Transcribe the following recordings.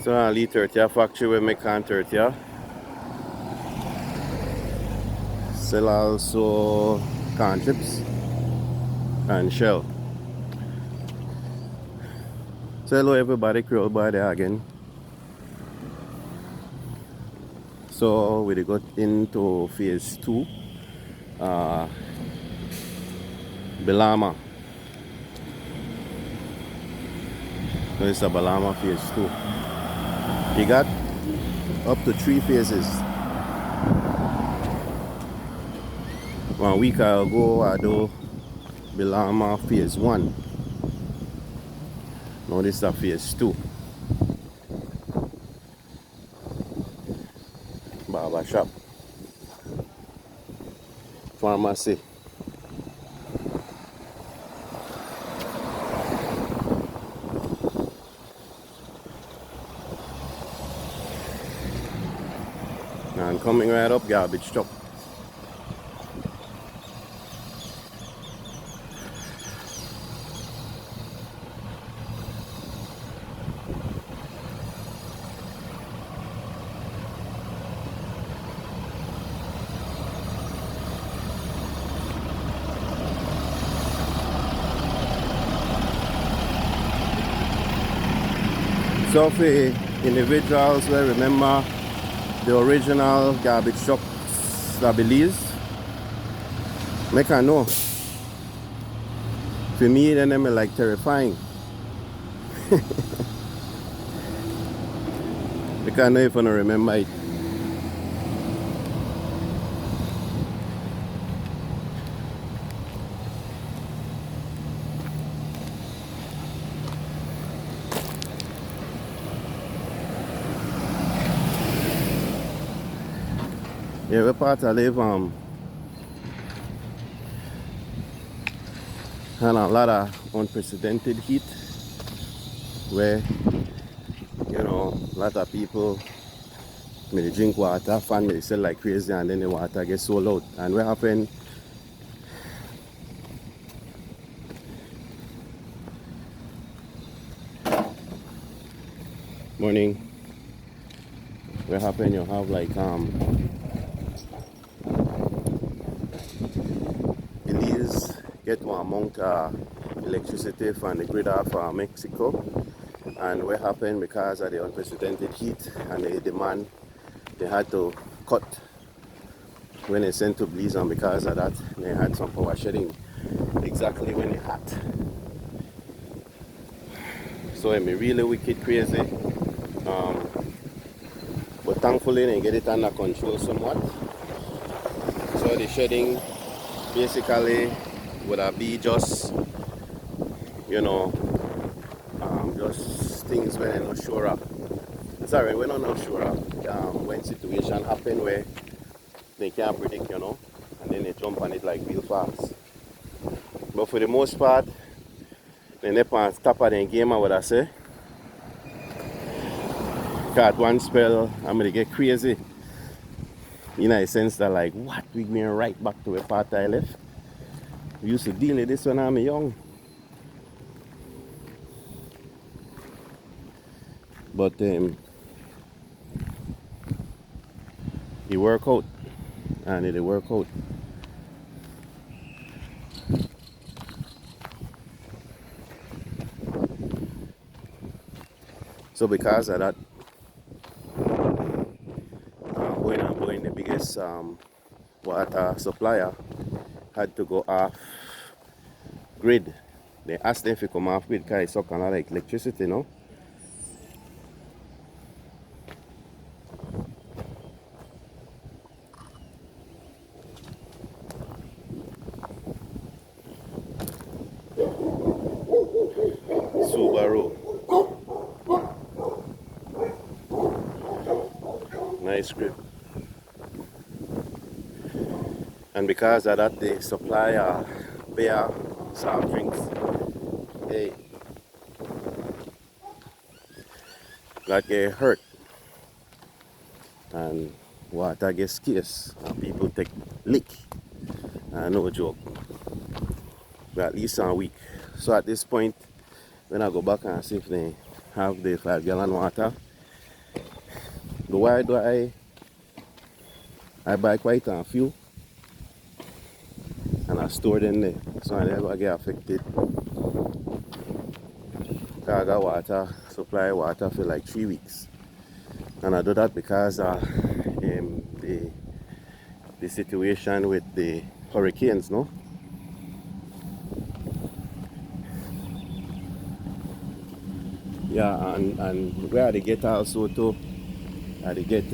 So I leave 30 factory where make can 30. Sell also can chips and shell. So hello everybody, Creole by there again. So we got into phase 2, Belama. So it's a Belama phase 2. You got up to 3 phases. 1 week ago I do Belama phase 1. Now this is a phase 2. Barber shop, pharmacy. And coming right up, garbage truck. So for individuals will remember the original garbage trucks that Belize, make I know. For me, then them are like terrifying. Make I know if I don't remember it. Yeah, where part I live, and a lot of unprecedented heat, where, you know, a lot of people may drink water, fan may sell like crazy, and then the water gets sold out. And what happened? Morning. What happened? You have like Belize get one amount of electricity from the grid of Mexico, and what happened because of the unprecedented heat and the demand, they had to cut when they sent to Belize, and because of that they had some power shedding exactly when it hot. So it may really wicked crazy, but thankfully they get it under control somewhat. So the shedding basically would be just, you know, just things when they're not sure of. Sorry, we're not sure of when situation happen where they can't predict, you know, and then they jump on it like real fast. But for the most part, they never on top of the game, I would say. Cause one spell, I'm gonna get crazy. In a sense that like, what, we going right back to where part I left. We used to deal with this when I'm young. But it work out, and it work out. So because of that, going, the biggest water supplier had to go off grid. They asked them if you come off grid because it's suck a lot of electricity, you know. Subaru. Nice grip. And because of that, they supply beer, soft drinks. Hey, that get hurt. And water gets scarce. And people take lick. No joke. But at least a week. So at this point, when I go back and see if they have the 5 gallon water, So why do I buy quite a few and I store them there so I never get affected. I got water, supply water for like 3 weeks. And I do that because the situation with the hurricanes, no? Yeah, and where they get also too, they get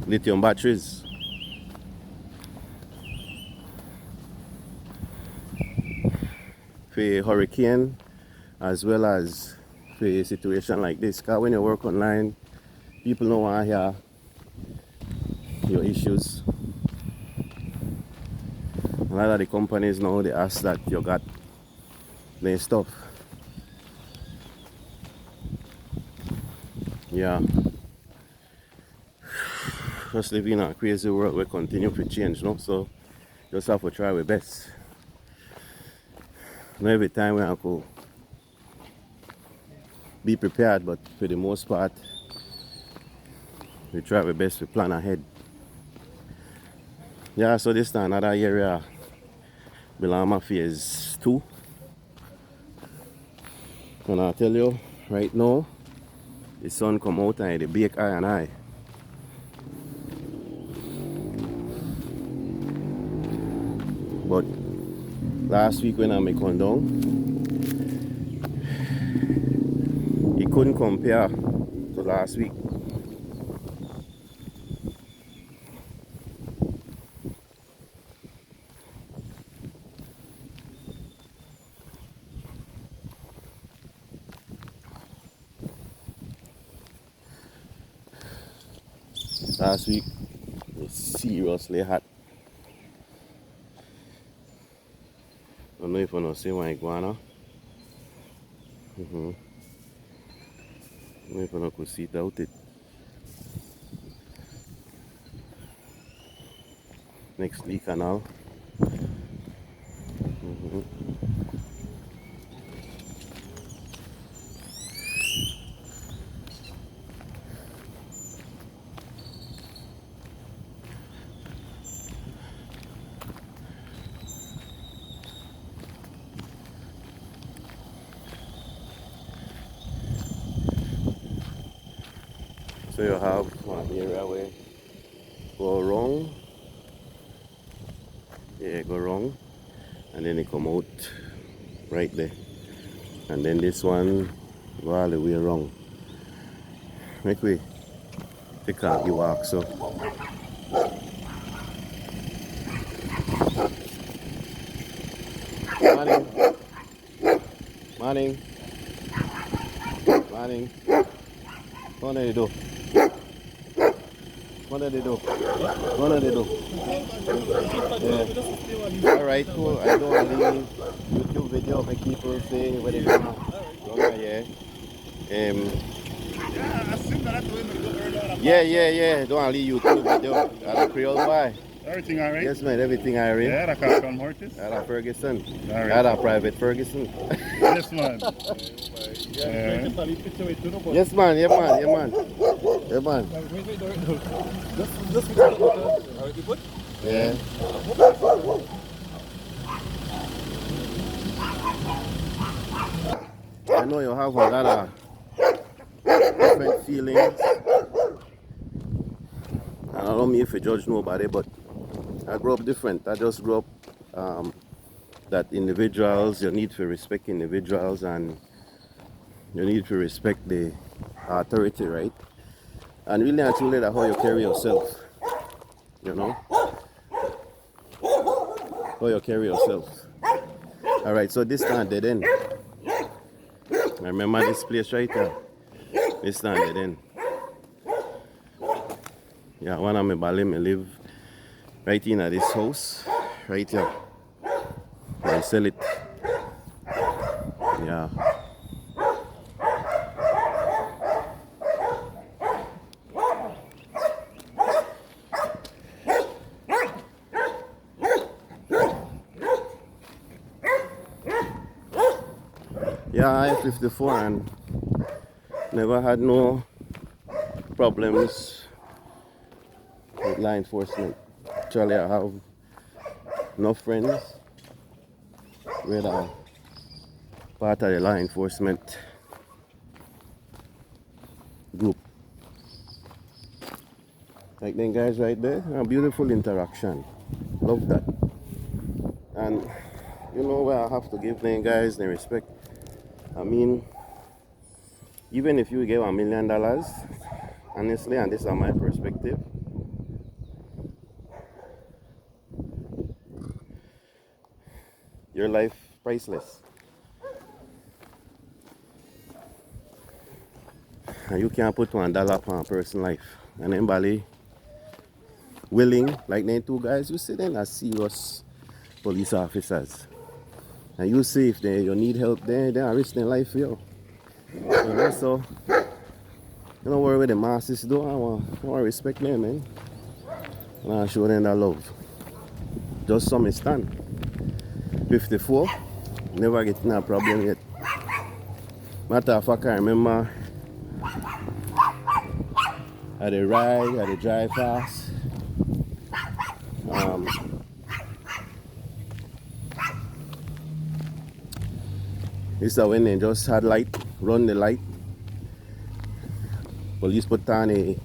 lithium batteries. For hurricane as well as for a situation like this. Because when you work online, people don't want to hear your issues. A lot of the companies now they ask that you got their stuff. Yeah. Just living in a crazy world we continue to change, no? So just have to try our best. Not every time we have to be prepared, but for the most part, we try our best to plan ahead. Yeah, so this is another area, Belama Phase 2. And I'll tell you, right now, the sun come out and the bake eye and eye. But last week when I come down, it couldn't compare to last week. Last week was seriously hot. I don't know if I know say my iguana. I don't know if I could see it out it. Next Lee Canal. So you have one area where go wrong. Yeah, go wrong. And then it come out right there. And then this one go all the way wrong. Make way. Take out the walk so. Morning. Morning. Morning. What do you do? What do they do? What do they do? Yeah. Alright, cool. I do a little YouTube video of people saying what they do. Okay, yeah. Yeah. Do a little YouTube video. At a Creole boy. Everything alright? Yes, man. Everything alright. Yeah, I can't come Mortis. At a Ferguson. Alright. At a private Ferguson. Yes, man. Yes, man. Yeah, man. Yeah, man. Yeah, man. Yeah. I know you have a lot of different feelings. And I don't mean if you judge nobody, but I grew up different. I just grew up that individuals, you need to respect individuals and you need to respect the authority, right? And really and truly that's how you carry yourself, you know? How you carry yourself. Alright, so this not dead end. I remember this place right here. This not dead end. Yeah, one of my Bali, I live right in this house, right here. I sell it. Yeah. Yeah, I 54 and never had no problems with law enforcement. Actually, I have no friends with part of the law enforcement group. Like them guys right there, a beautiful interaction. Love that. And you know where I have to give them guys the respect. I mean, even if you give $1 million, honestly, and this is my perspective, your life priceless. And you can't put $1 on a person's life. And anybody willing, like them two guys, you see them as serious police officers. And you see if you need help, they are risking their life for you. You know, so you don't worry what the masses do. I want to respect them, man. And I show them that love. Just some stand. 54, never getting a problem yet. Matter of fact, I remember at the ride, at the drive fast. This is when they just had light, run the light. Police put on a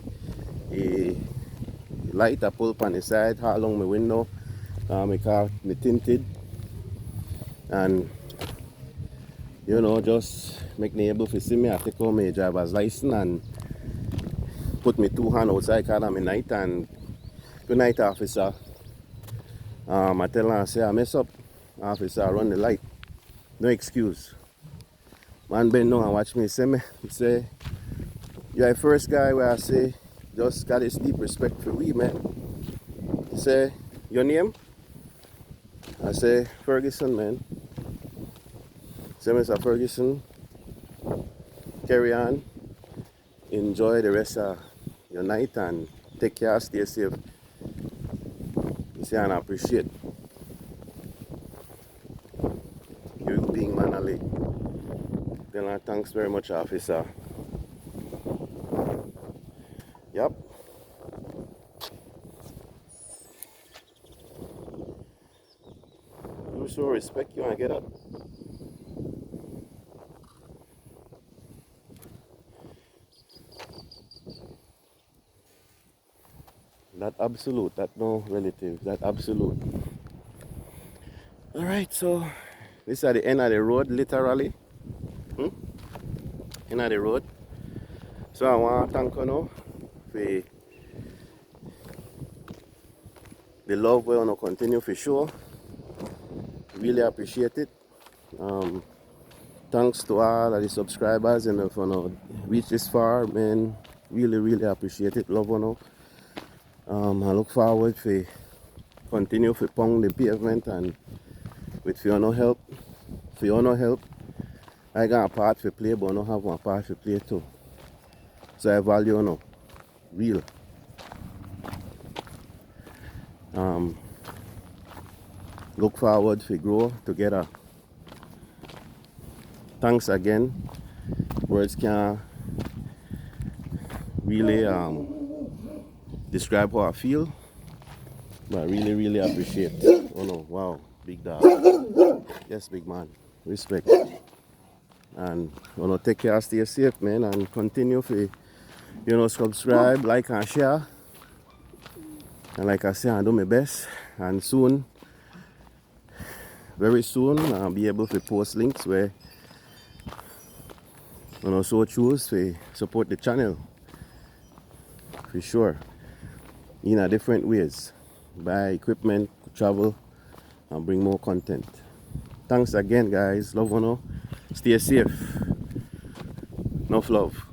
light, I pull up on the side, all along my window. My car me tinted. And you know, just make me able to see me. I take out my driver's license and put my two hands outside because I'm night. And good night, officer. I tell her, I say, I mess up. Officer, run the light. No excuse. Man bend down and watch me. He say, you're the first guy where I say, just got this deep respect for we, man. He say, your name? I say, Ferguson, man. Say, Mr. Ferguson, carry on. Enjoy the rest of your night and take care, stay safe. You say, and I appreciate you being mannerly. Then thanks very much, officer. Yep. You show respect, you want to get up. That absolute, that no relative, that absolute. Alright, so this is at the end of the road, literally. End of the road. So I want to thank you now for the love we want to continue for sure. Really appreciate it. Thanks to all of the subscribers and if you know reach this far, man. Really appreciate it. Love you know. I look forward to continue to pound the pavement and with Fiona help. I got a part to play, but I don't have one part to play too. So I value you know. Real. Look forward to grow together. Thanks again. Words can't really describe how I feel, but I really appreciate. Oh no, wow, big dog. Yes, big man. Respect. And take care, stay safe, man, and continue to subscribe, like and share. And like I say, I do my best. And soon, very soon, I'll be able to post links where so choose to support the channel. For sure. In a different ways. Buy equipment, travel, and bring more content. Thanks again, guys. Love you know. Stay safe. Enough love.